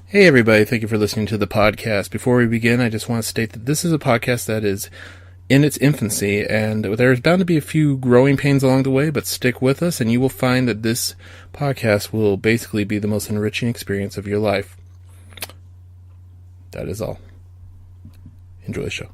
Hey everybody, thank you for listening to the podcast. Before we begin, I just want to state that this is a podcast that is in its infancy, and there's bound to be a few growing pains along the way, but stick with us and you will find that this podcast will basically be the most enriching experience of your life. That is all. Enjoy the show.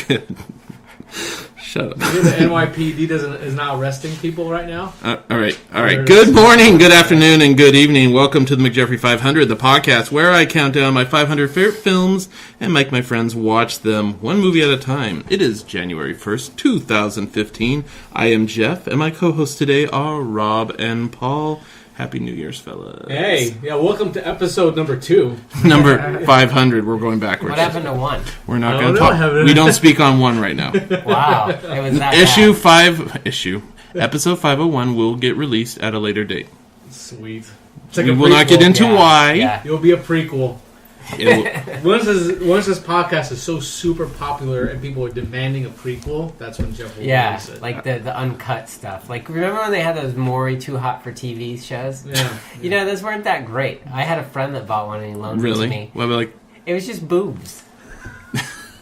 Good. Shut up. The NYPD is not arresting people right now? All right. Good morning, good afternoon, and good evening. Welcome to the McJeffrey 500, the podcast where I count down my 500 favorite films and make my friends watch them one movie at a time. It is January 1st, 2015. I am Jeff, and my co-hosts today are Rob and Paul. Happy New Year's, fellas. Hey, welcome to episode number 2. Number 500, we're going backwards. What happened to 1? We're not going to talk. We don't speak on 1 right now. Wow, it was that Episode 501 will get released at a later date. Sweet. We will not get into why. Yeah. It will be a prequel. Once this podcast is so super popular and people are demanding a prequel, that's when Jeff will release it. Like the uncut stuff. Like, remember when they had those Maury Too Hot for TV shows? Yeah. Those weren't that great. I had a friend that bought one and he loaned it to me. What about It was just boobs.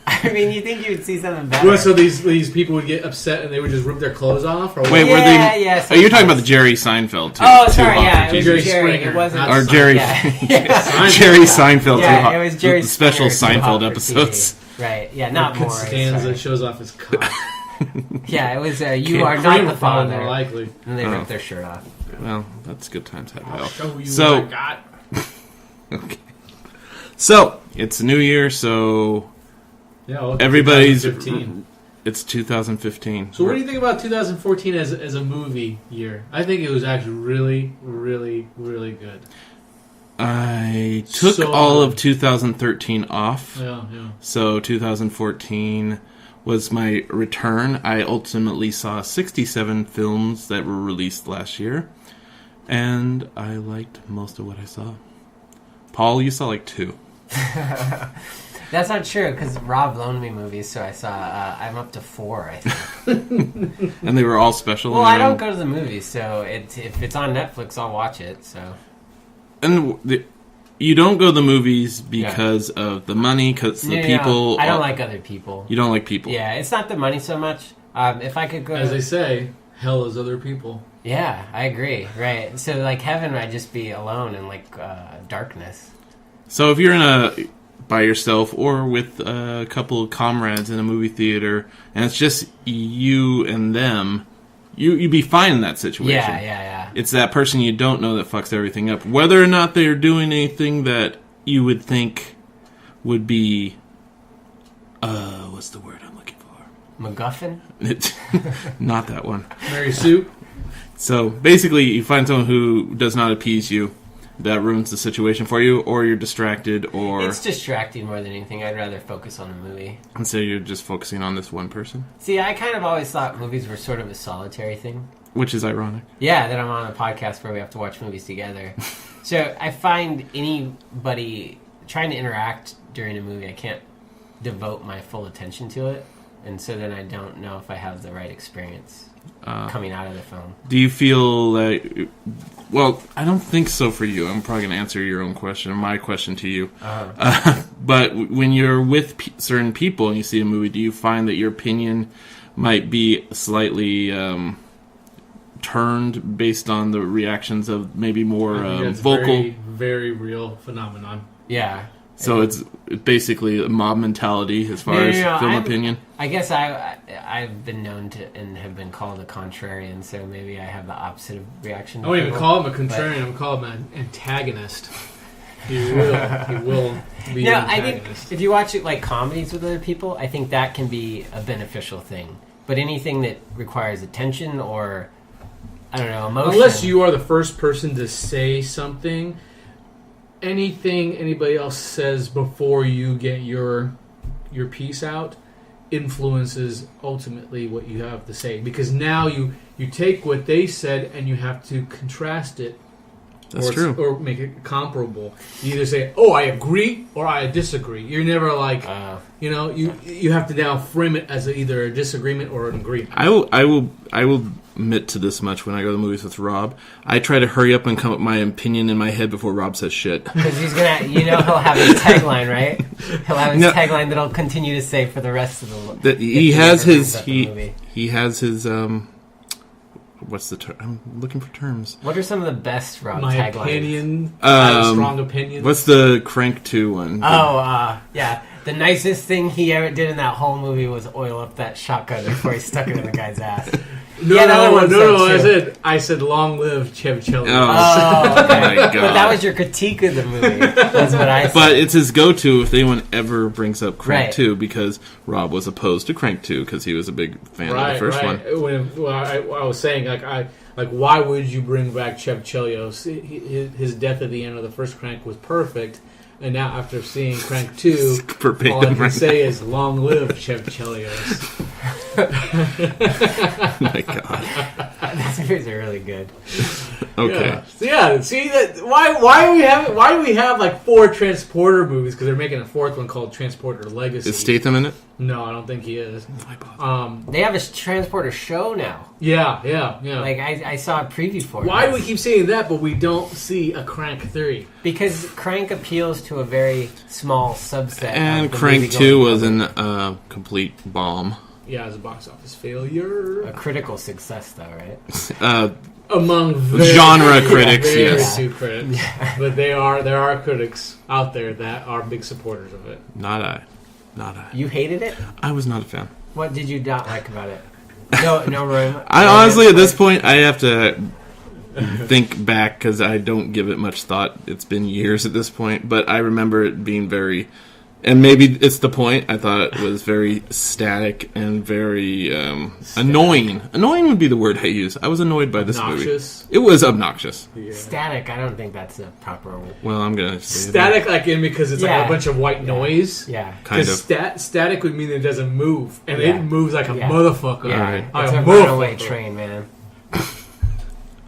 I mean, you think you would see something better. Well, so these people would get upset and they would just rip their clothes off? Or wait, what? were they... Yeah. Oh, you're talking about the Jerry Seinfeld, too. Oh, sorry, it was Jerry Springer. It wasn't... Or Jerry... Jerry Seinfeld, Too Hot. It was Jerry the special Springer, Seinfeld episodes. Right, yeah, not Maury. Costanza shows off his cock. Yeah, it was You Are Not the Father. More likely. And they ripped their shirt off. Well, that's good times. I'll show you what I got. Okay. So, it's a new year, so... Yeah, well, everybody's... 2015. It's 2015. So what do you think about 2014 as a movie year? I think it was actually really, really, really good. I took all of 2013 off. Yeah. So 2014 was my return. I ultimately saw 67 films that were released last year. And I liked most of what I saw. Paul, you saw like 2. That's not true, because Rob loaned me movies, so I saw, I'm up to 4, I think. And they were all special? Well, I don't go to the movies, so if it's on Netflix, I'll watch it, so... And you don't go to the movies because of the money, because the people... I don't like other people. You don't like people? Yeah, it's not the money so much. If I could go... As they say, hell is other people. Yeah, I agree, right. So, like, heaven, I'd just be alone in, like, darkness. So if you're by yourself or with a couple of comrades in a movie theater, and it's just you and them, you'd be fine in that situation. Yeah. It's that person you don't know that fucks everything up. Whether or not they're doing anything that you would think would be... what's the word I'm looking for? MacGuffin? Not that one. Mary Sue? So, basically, you find someone who does not appease you. That ruins the situation for you, or you're distracted, or... It's distracting more than anything. I'd rather focus on the movie. And so you're just focusing on this one person? See, I kind of always thought movies were sort of a solitary thing. Which is ironic. Yeah, that I'm on a podcast where we have to watch movies together. So I find anybody trying to interact during a movie, I can't devote my full attention to it. And so then I don't know if I have the right experience coming out of the film. Do you feel like... Well, I don't think so for you. I'm probably going to answer your own question, my question to you. But when you're with certain people and you see a movie, do you find that your opinion might be slightly turned based on the reactions of maybe more vocal? Very, very real phenomenon. Yeah. So it's basically a mob mentality as far as film opinion? I guess I've been known to and have been called a contrarian, so maybe I have the opposite of reaction. I won't even call him a contrarian, I'm calling him an antagonist. He will be No, an I think antagonist. if you watch it like comedies with other people, I think that can be a beneficial thing. But anything that requires attention or, I don't know, emotion. Unless you are the first person to say something, anything anybody else says before you get your piece out influences ultimately what you have to say. Because now you take what they said and you have to contrast it. That's true. Or make it comparable. You either say, "Oh, I agree," or "I disagree." You're never like, you have to now frame it as either a disagreement or an agreement. I will admit to this much when I go to the movies with Rob. I try to hurry up and come up with my opinion in my head before Rob says shit. Because he's gonna, he'll have his tagline, right? He'll have his tagline that he'll continue to say for the rest of the. He has his what's the term? I'm looking for terms. What are some of the best Rob My taglines? opinion. I have strong opinions. What's the Crank 2 one? Yeah. The nicest thing he ever did in that whole movie was oil up that shotgun before he stuck it in the guy's ass. No, I said long live Chev Chelios. Oh, okay. My God. But that was your critique of the movie. That's what I said. But it's his go-to if anyone ever brings up Crank Right. 2, because Rob was opposed to Crank 2 because he was a big fan of the first one. I was saying, why would you bring back Chev Chelios? His death at the end of the first Crank was perfect. And now, after seeing Crank 2, all I can say is, long live Chev Chelios. Oh my God. These movies are really good. Okay. Yeah. See that? Why do we have like 4 Transporter movies? Because they're making a 4th one called Transporter Legacy. Is Statham in it? No, I don't think he is. They have a Transporter show now. Yeah. Like, I saw a preview for it. Why do we keep saying that, but we don't see a Crank 3? Because Crank appeals to a very small subset. And of the Crank movie-going 2 was public. a complete bomb. Yeah, it was a box office failure. A critical success, though, right? Among Genre critics, very yes. few critics. But there are critics out there that are big supporters of it. Not I. You hated it? I was not a fan. What did you not like about it? No room. I honestly, at this point, I have to think back because I don't give it much thought. It's been years at this point, but I remember it being very, and maybe it's the point, I thought it was very static and very annoying. Annoying would be the word I use. I was annoyed by this Obnoxious. movie. It was obnoxious. Yeah. Static, I don't think that's a proper word. Well, I'm going to say Static, like in because it's like Yeah. a bunch of white noise. Yeah. Kind of. Static would mean it doesn't move, and Yeah. it moves like a Yeah. motherfucker. Yeah, Alright. Like it's a motherfucker. runaway train, man.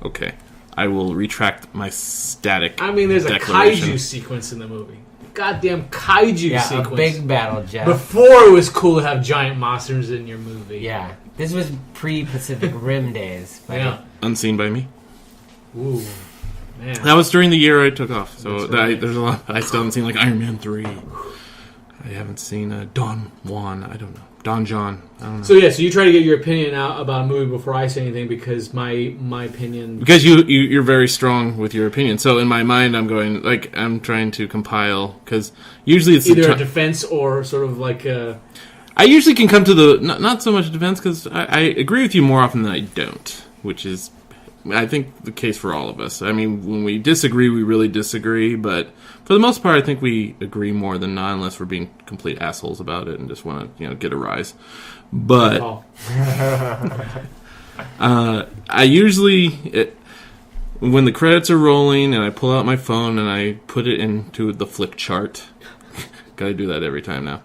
Okay. I will retract my static I mean, there's a declaration. kaiju sequence in the movie. Goddamn kaiju Yeah, sequence. a big battle, Jeff. Before it was cool to have giant monsters in your movie. Yeah. This was pre-Pacific Rim days. But Yeah. Unseen by me. Ooh. Man. That was during the year I took off, so That's right. there's a lot. I still haven't seen like Iron Man 3. I haven't seen Don Juan. I don't know. Don John. I don't know. So you try to get your opinion out about a movie before I say anything because my opinion. Because you're very strong with your opinion. So in my mind, I'm going like I'm trying to compile because usually it's Either a defense or sort of like a. I usually can come to the not so much a defense because I agree with you more often than I don't, which is I think the case for all of us. I mean, when we disagree, we really disagree, but for the most part, I think we agree more than not, unless we're being complete assholes about it and just want to get a rise. But Oh. I usually, when the credits are rolling and I pull out my phone and I put it into the flick chart, gotta do that every time now.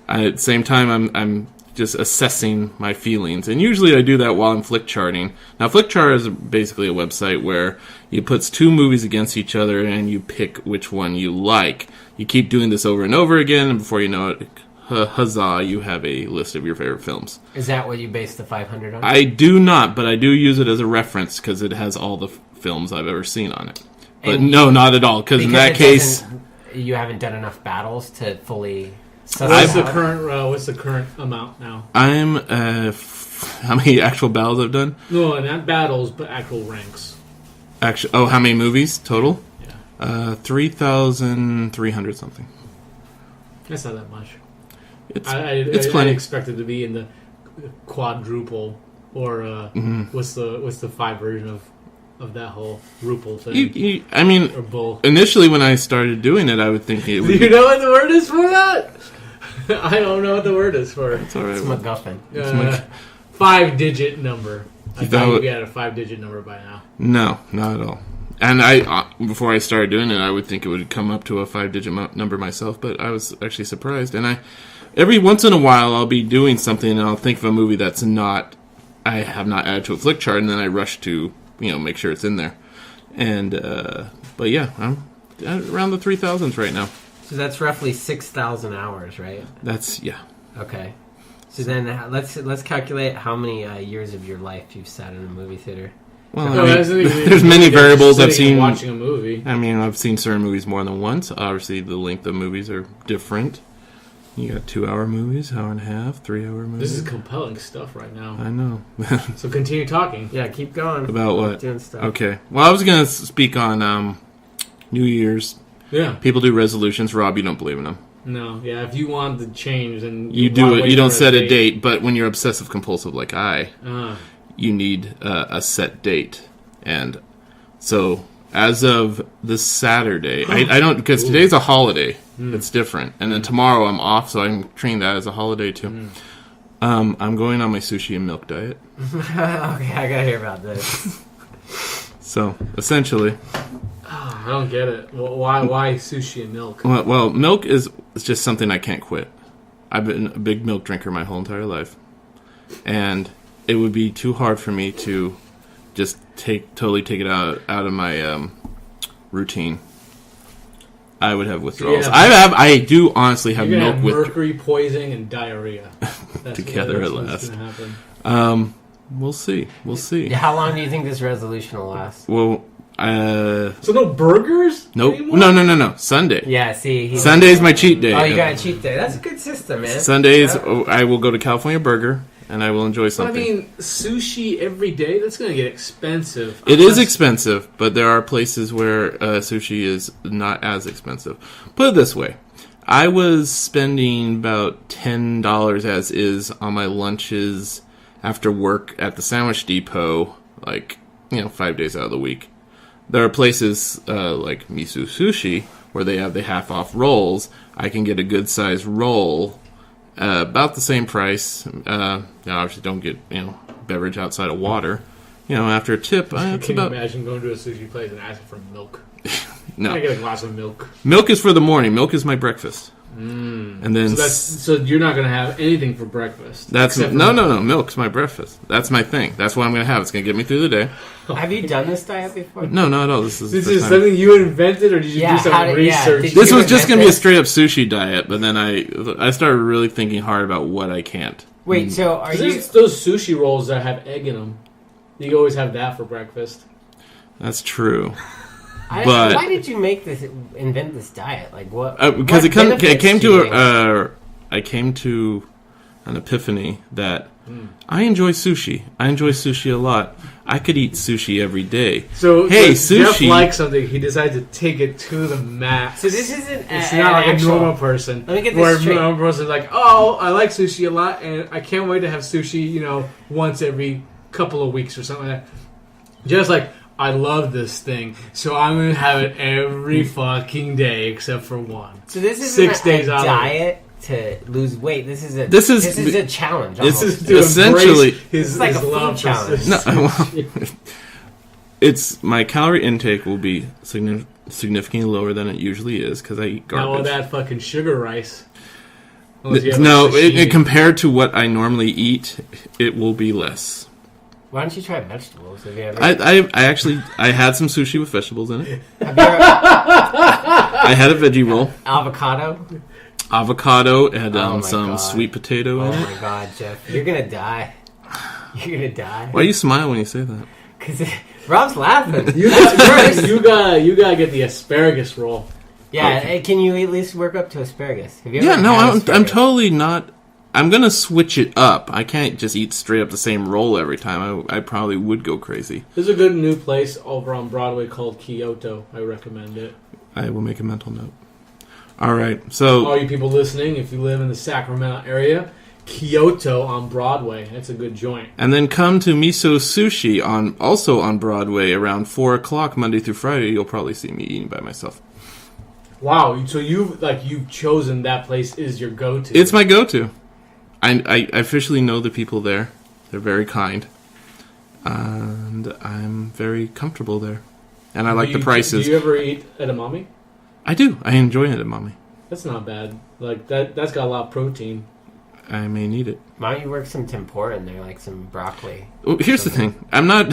At the same time, I'm just assessing my feelings, and usually I do that while I'm flick charting. Now, flick chart is basically a website where you puts 2 movies against each other and you pick which one you like. You keep doing this over and over again, and before you know it, huzzah, you have a list of your favorite films. Is that what you base the 500 on? I do not, but I do use it as a reference because it has all the films I've ever seen on it. But And no, not at all, because in that case, you haven't done enough battles to fully. What's the current amount now? I'm how many actual battles I've done? No, not battles, but actual ranks. Actually, how many movies total? Yeah. 3,300 something. That's not that much. It's I plenty. expected to be in the quadruple or what's the 5 version of of that whole Rupel thing. I mean, or bull. initially when I started doing it, I would think it would. Do you know what the word is for that? I don't know what the word is for it. It's all right. It's MacGuffin. 5-digit number. I thought would- you had a 5-digit number by now. No, not at all. And before I started doing it, I would think it would come up to a 5-digit number myself, but I was actually surprised. And every once in a while, I'll be doing something and I'll think of a movie I have not added to a flick chart, and then I rush to, make sure it's in there. And, but yeah, I'm around the 3,000s right now. So that's roughly 6,000 hours, right? Yeah. Okay. So then let's calculate how many years of your life you've sat in a movie theater. Well, there's there's many variables I've sitting and seen. watching a movie. I mean, I've seen certain movies more than once. Obviously, the length of movies are different. You got 2-hour movies, hour and a half, 3-hour movies. This is compelling stuff right now. I know. So continue talking. Yeah, keep going. About what? Doing stuff. Okay. Well, I was going to speak on New Year's. Yeah. People do resolutions. Rob, you don't believe in them. No. Yeah. If you want to change, then You do it. You don't set a date. But when you're obsessive compulsive like you need a set date. And so, as of this Saturday, I don't, because today's a holiday. It's different. And then tomorrow I'm off, so I'm treating that as a holiday too. I'm going on my sushi and milk diet. Okay, I gotta hear about this. So, essentially... I don't get it. Why sushi and milk? Well, milk is just something I can't quit. I've been a big milk drinker my whole entire life. And it would be too hard for me to just totally take it out of my routine. I would have withdrawals. Yeah. I do honestly have You're gonna milk have with mercury poisoning and diarrhea. together at what's last. gonna happen. We'll see. How long do you think this resolution will last? Well, So no burgers? nope. Anymore? No. Sunday. Yeah, see. Sunday's my cheat day. Oh, you got a cheat day. That's a good system, man. Sundays, Yeah. I will go to California Burger and I will enjoy But I something. mean, sushi every day, that's going to get expensive. It is Unless- expensive, but there are places where sushi is not as expensive. Put it this way. I was spending about $10 as is on my lunches after work at the Sandwich Depot, 5 days out of the week. There are places like Misu Sushi where they have the half-off rolls. I can get a good-sized roll about the same price. Obviously don't get beverage outside of water. After a tip, it's Can you about... imagine going to a sushi place and asking for milk? No. I get a glass of milk. Milk is for the morning. Milk is my breakfast. And then So you're not going to have anything for breakfast. that's except for no. milk. Milk's my breakfast. That's my thing. That's what I'm going to have. It's going to get me through the day. Have you done this diet before? No, not at all. This is This the is time. something you invented, or did you Yeah, do some how did- yeah, research? did you This was just going to be a invent straight up sushi diet, but then I started really thinking hard about what I can't. Wait, so are you... There's those sushi rolls that have egg in them. You always have that for breakfast. That's true. Why did you invent this diet? Like what? Because what I benefits came do you to think? I came to an epiphany that I enjoy sushi. I enjoy sushi a lot. I could eat sushi every day. So Hey, Jeff sushi. likes something. He decides to take it to the max. So this isn't It's an not like actual... a normal person. Let me get this where straight. a normal person's like, oh, I like sushi a lot, and I can't wait to have sushi, once every couple of weeks or something like that. Just like, I love this thing, so I'm going to have it every fucking day except for one. So this isn't 6 days a out of it. diet to lose weight. This is a a challenge. This almost. is To essentially embrace his, It's like his a food love for challenge. sushi. it's my calorie intake will be significantly lower than it usually is because I eat Not all garbage. that fucking sugar rice. Unless you have No, a sashimi. compared to what I normally eat, it will be less. Why don't you try vegetables? Have you ever? I had some sushi with vegetables in it. Have you ever I had a veggie roll, avocado? avocado, it had Oh my some God. sweet potato Oh in it. my god, Jeff, you're gonna die. You're gonna die. Why do you smile when you say that? Because Rob's laughing. You gotta get the asparagus roll. Yeah, Okay. can you at least work up to asparagus? Have you Yeah, ever no, had I'm asparagus? totally not. I'm gonna switch it up. I can't just eat straight up the same roll every time. I probably would go crazy. There's a good new place over on Broadway called Kyoto. I recommend it. I will make a mental note. All right, so All you people listening, if you live in the Sacramento area, Kyoto on Broadway. That's a good joint. And then come to Miso Sushi also on Broadway around 4 o'clock Monday through Friday. You'll probably see me eating by myself. Wow, so you've chosen that place is your go-to. It's my go-to. I officially know the people there. They're very kind. And I'm very comfortable there. And I like the prices. Do you ever eat edamame? I do. I enjoy edamame. That's not bad. Like that's got a lot of protein. I may need it. Why don't you work some tempura in there, like some broccoli? Well, here's the thing. I'm not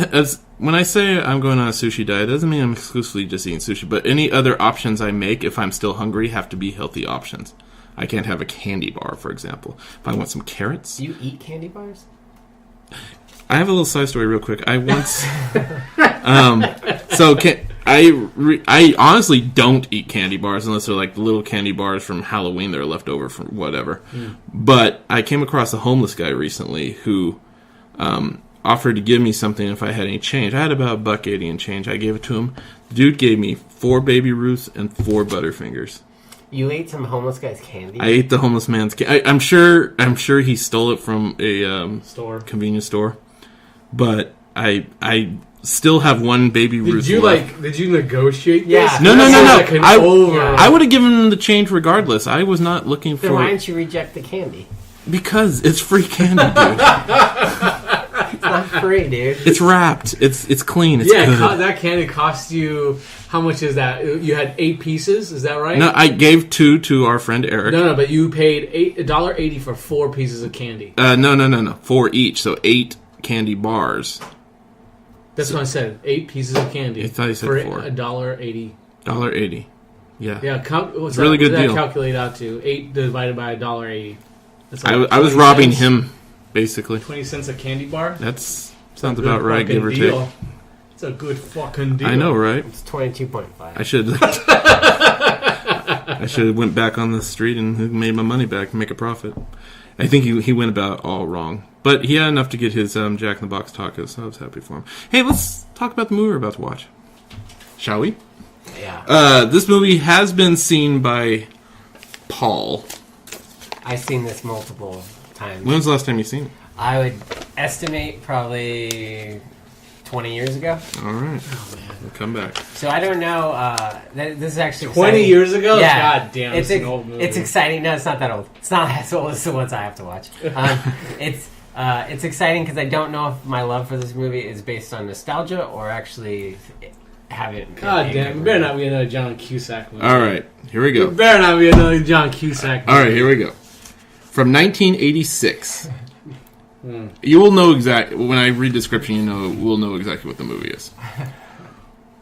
when I say I'm going on a sushi diet, it doesn't mean I'm exclusively just eating sushi. But any other options I make, if I'm still hungry, have to be healthy options. I can't have a candy bar, for example. If I want some carrots. Do you eat candy bars? I have a little side story real quick. I once... I honestly don't eat candy bars unless they're like the little candy bars from Halloween that are left over from whatever. But I came across a homeless guy recently who offered to give me something if I had any change. I had about $1.80 in change. I gave it to him. The dude gave me 4 Baby Ruths and 4 Butterfingers. You ate some homeless guy's candy? I ate the homeless man's candy. I'm sure he stole it from a convenience store. But I still have 1 Baby Ruth left. Did you negotiate this? Yeah. No. I would have given him the change regardless. I was not looking for... Then why didn't you reject the candy? Because it's free candy, dude. It's not free, dude. It's wrapped. It's clean. It's good. That candy cost you... How much is that? You had 8 pieces, is that right? No, I gave 2 to our friend Eric. No, but you paid $1.80 for 4 pieces of candy. No. 4 each, so 8 candy bars. That's what I said. 8 pieces of candy. I thought you said for 4. $1.80. $1.80. Yeah. Yeah, it's a really good deal. What does that calculate out to? 8 divided by $1.80. I was robbing him, basically. 20 cents a candy bar? That sounds about right, give or take. It's a good fucking deal. I know, right? It's 22.5. I should have went back on the street and made my money back and make a profit. I think he went about all wrong. But he had enough to get his Jack in the Box tacos, so I was happy for him. Hey, let's talk about the movie we're about to watch. Shall we? Yeah. This movie has been seen by Paul. I've seen this multiple times. When was the last time you seen it? I would estimate probably 20 years ago. All right. Oh, man. We'll come back. So I don't know. This is actually 20 exciting. years ago? Yeah. God damn, it's an old movie. It's exciting. No, it's not that old. It's not as old as the ones I have to watch. It's exciting because I don't know if my love for this movie is based on nostalgia or actually have it. God damn, it better not be another John Cusack movie. All right, here we go. It better not be another John Cusack movie. All right, here we go. From 1986. You will know exactly, when I read the description, we'll know exactly what the movie is.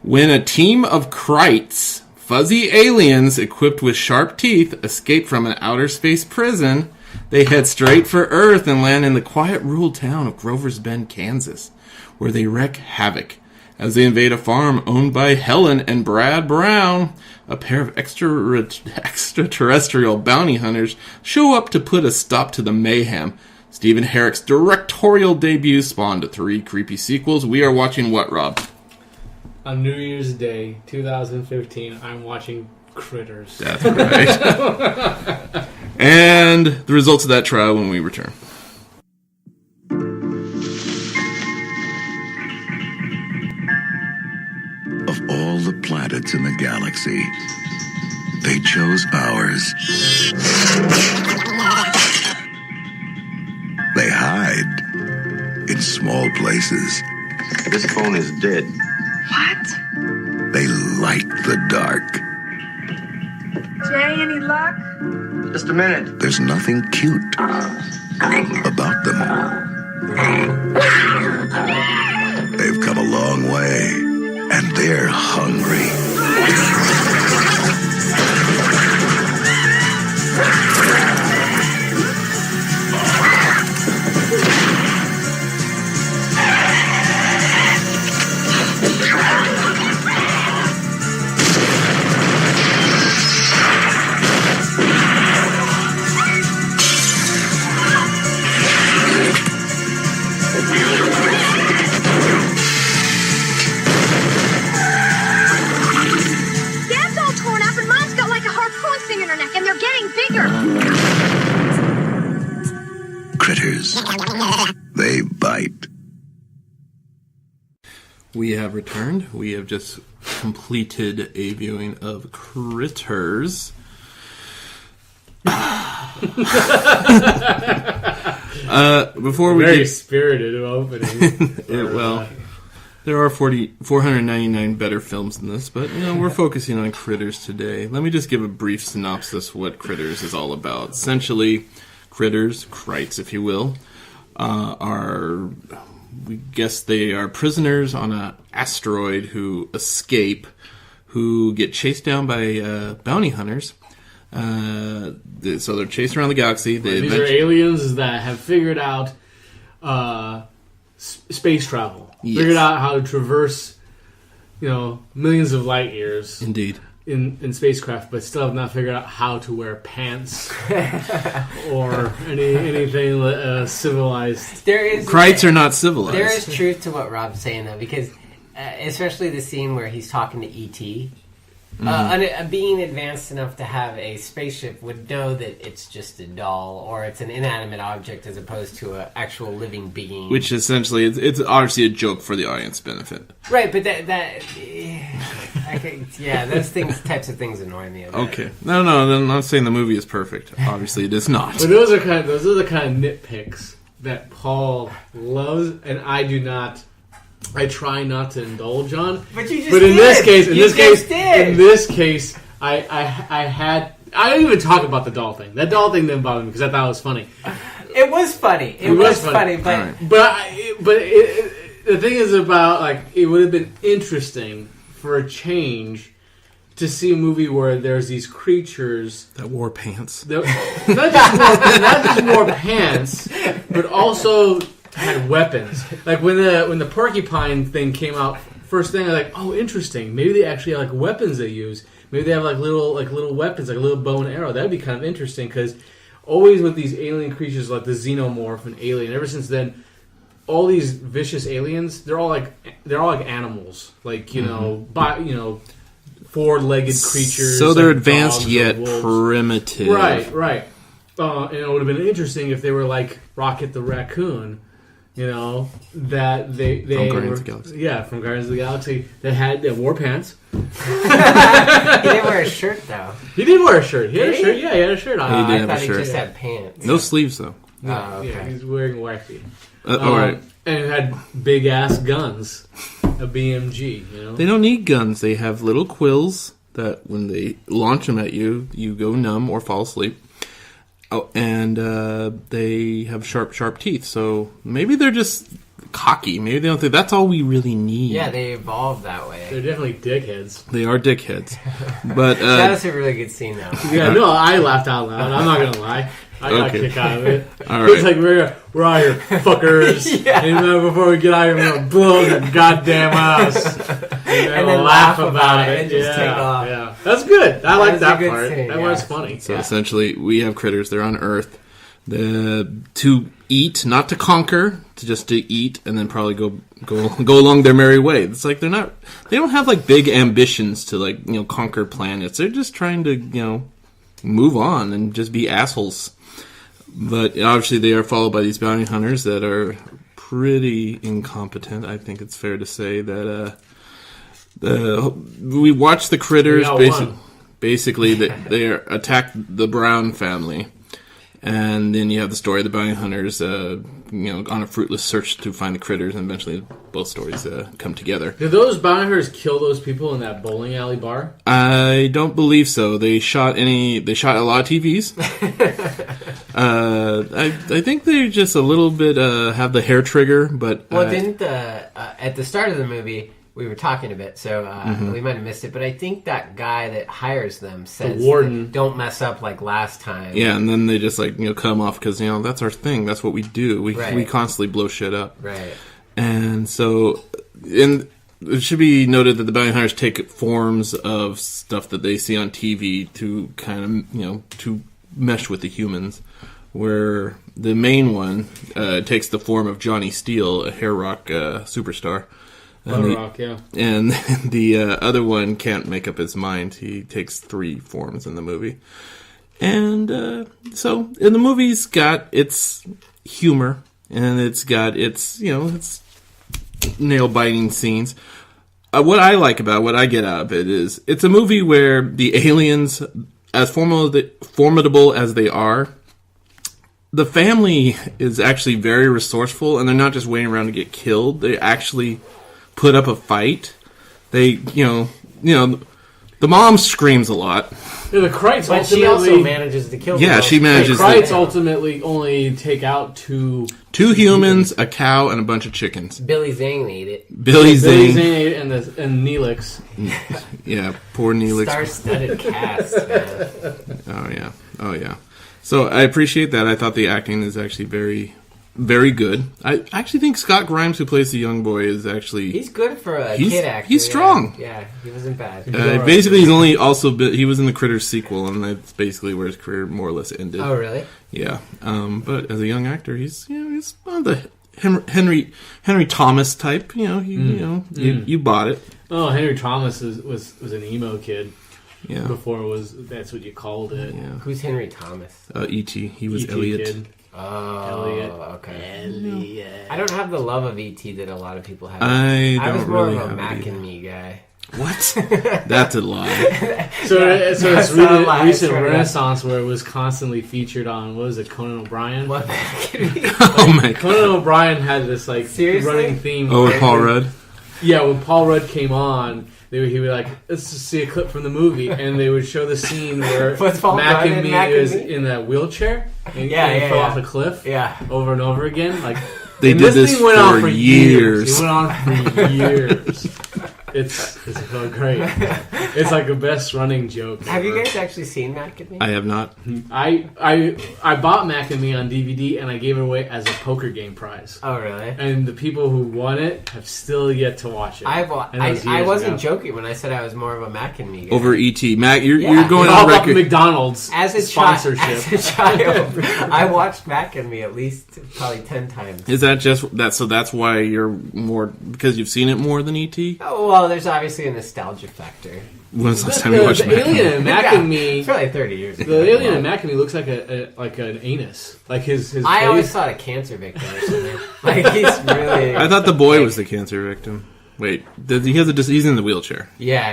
When a team of Krites, fuzzy aliens equipped with sharp teeth, escape from an outer space prison, they head straight for Earth and land in the quiet rural town of Grover's Bend, Kansas, where they wreak havoc as they invade a farm owned by Helen and Brad Brown. A pair of extraterrestrial bounty hunters show up to put a stop to the mayhem. Stephen Herrick's directorial debut spawned 3 creepy sequels. We are watching what, Rob? On New Year's Day, 2015, I'm watching Critters. That's right. And the results of that trial when we return. Of all the planets in the galaxy, they chose ours. They hide in small places. This phone is dead. What? They light the dark. Jay, any luck? Just a minute. There's nothing cute about them. They've come a long way, and they're hungry. Dad's all torn up and Mom's got like a harpoon sting in her neck and they're getting bigger. critters. They bite. We have returned. We have just completed a viewing of Critters. Before we Very spirited opening. There are 499 better films than this, but we're focusing on Critters today. Let me just give a brief synopsis of what Critters is all about. Essentially, critters, krites if you will, we guess they are prisoners on an asteroid who escape, who get chased down by bounty hunters. So they're chased around the galaxy. These are aliens that have figured out space travel. Yes. Figured out how to traverse, millions of light years. Indeed. In spacecraft, but still have not figured out how to wear pants or anything civilized. Krites are not civilized. There is truth to what Rob's saying, though, because especially the scene where he's talking to E.T., being advanced enough to have a spaceship would know that it's just a doll or it's an inanimate object as opposed to an actual living being. Which essentially, it's obviously a joke for the audience benefit. Right, but those types of things annoy me. Okay, no, I'm not saying the movie is perfect. Obviously, it is not. But those are the kind of nitpicks that Paul loves, and I do not. I try not to indulge on. But you just But in did. this case, I didn't even talk about the doll thing. That doll thing didn't bother me because I thought it was funny. It was funny. It was funny, but right. The thing is about it would have been interesting for a change to see a movie where there's these creatures that wore pants. Not just wore pants, but also had weapons. Like when the porcupine thing came out, first thing I was like, oh, interesting. Maybe they actually have weapons they use. Maybe they have little weapons, like a little bow and arrow. That'd be kind of interesting because always with these alien creatures like the xenomorph and alien, ever since then, all these vicious aliens, they're all like animals, four-legged creatures. So they're like advanced dogs yet or wolves. primitive. Right. And it would have been interesting if they were like Rocket the Raccoon, that they From Guardians of the Galaxy. Yeah, from Guardians of the Galaxy. They wore pants. he didn't wear a shirt, though. He did wear a shirt. He had a shirt. Yeah, he had a shirt on. He did I have a thought he shirt. just had pants. No sleeves though. Yeah, okay. he's wearing wacky. All right. And it had big ass guns, a BMG. They don't need guns. They have little quills that when they launch them at you, you go numb or fall asleep. Oh, and they have sharp teeth. So maybe they're just cocky. Maybe they don't think that's all we really need. Yeah, they evolved that way. They're definitely dickheads. They are dickheads. But That was a really good scene, though. Yeah, no, I laughed out loud. I'm not gonna lie. I got a kick out of it. All It's right. like we're out here, fuckers. Yeah. And before we get out here, we're gonna blow your goddamn house. And then laugh about it and just take off. Yeah, that's good. I like was a that good part. scene, That yeah. was funny. So essentially, we have critters. They're on Earth. To eat, not to conquer, to eat, and then probably go along their merry way. It's like they don't have big ambitions to conquer planets. They're just trying to move on and just be assholes. But obviously, they are followed by these bounty hunters that are pretty incompetent. I think it's fair to say that we watch the critters basically they attack the Brown family. And then you have the story of the bounty hunters, on a fruitless search to find the critters, and eventually both stories come together. Did those bounty hunters kill those people in that bowling alley bar? I don't believe so. They shot a lot of TVs. I think they just a little bit have the hair trigger, but Well, didn't at the start of the movie we were talking a bit, so we might have missed it. But I think that guy that hires them says, The warden. "Don't mess up like last time." yeah, and then they just cut them off because that's our thing. That's what we do. We constantly blow shit up. Right. And so, it should be noted that the bounty hunters take forms of stuff that they see on TV to kind of, to mesh with the humans. Where the main one takes the form of Johnny Steele, a hair rock superstar. Rock, yeah. And the other one can't make up his mind. He takes 3 forms in the movie. And so, in the movie's got its humor, and it's nail biting scenes. What I like about it, what I get out of it is it's a movie where the aliens, as formidable as they are, the family is actually very resourceful, and they're not just waiting around to get killed. They actually put up a fight. They, the mom screams a lot. Yeah, the Krites But she also manages to kill them. Yeah, she manages The Krites ultimately only take out two humans, a cow, and a bunch of chickens. Billy Zane ate it. Billy Zane. and Neelix. Yeah, poor Neelix. Star-studded cast, man. Oh yeah. So I appreciate that. I thought the acting is actually very, very good. I actually think Scott Grimes, who plays the young boy, is actually... He's good for a kid actor. He's strong. Yeah, he wasn't bad. Basically, he's only also... He was in the Critters sequel, and that's basically where his career more or less ended. Oh, really? Yeah. But as a young actor, he's one of the Henry Thomas type. You bought it. Oh, Henry Thomas was an emo kid. Yeah. Before that's what you called it. Yeah. Who's Henry Thomas? E.T. He was E.T. Elliot. kid. Oh, Elliot. okay. Elliot. I don't have the love of E.T. that a lot of people have. I was don't more really of a have Mac it and either. Me guy. What? That's a lie. So it's That's not a lie, recent I swear to renaissance where it was constantly featured on, what was it, Conan O'Brien? What Mac and Me? Oh my god. Conan O'Brien had this Seriously? running theme. Oh, with Paul Rudd? Yeah, when Paul Rudd came on, he would be like, let's just see a clip from the movie, and they would show the scene where Was Paul Mac Rudd and in Me Mac and is Me? in that wheelchair and he Yeah, fell yeah. off a cliff Yeah. over and over again. Like They and did this thing went on for for years. It went on for years. It's so great. It's like the best running joke. Have you ever. guys actually seen Mac and Me? I have not. I bought Mac and Me on DVD and I gave it away as a poker game prize. Oh, really? And the people who won it have still yet to watch it. I And that was years wasn't ago. joking when I said I was more of a Mac and Me guy. Over E.T. Mac, you're Yeah. going All on about record. McDonald's As a sponsorship. As a child, I watched Mac and Me at least probably 10 times. Is that just that? So that's why you're more because you've seen it more than E.T. Oh, well, there's obviously a nostalgia factor. When's the last time you watched the Mac? alien in Mac Yeah, and Me. It's probably 30 years ago. The alien in Mac and Me looks like an anus. Like his I face. always thought a cancer victim or something. Like, he's really... I thought the boy was the cancer victim. Wait, he's in the wheelchair. Yeah.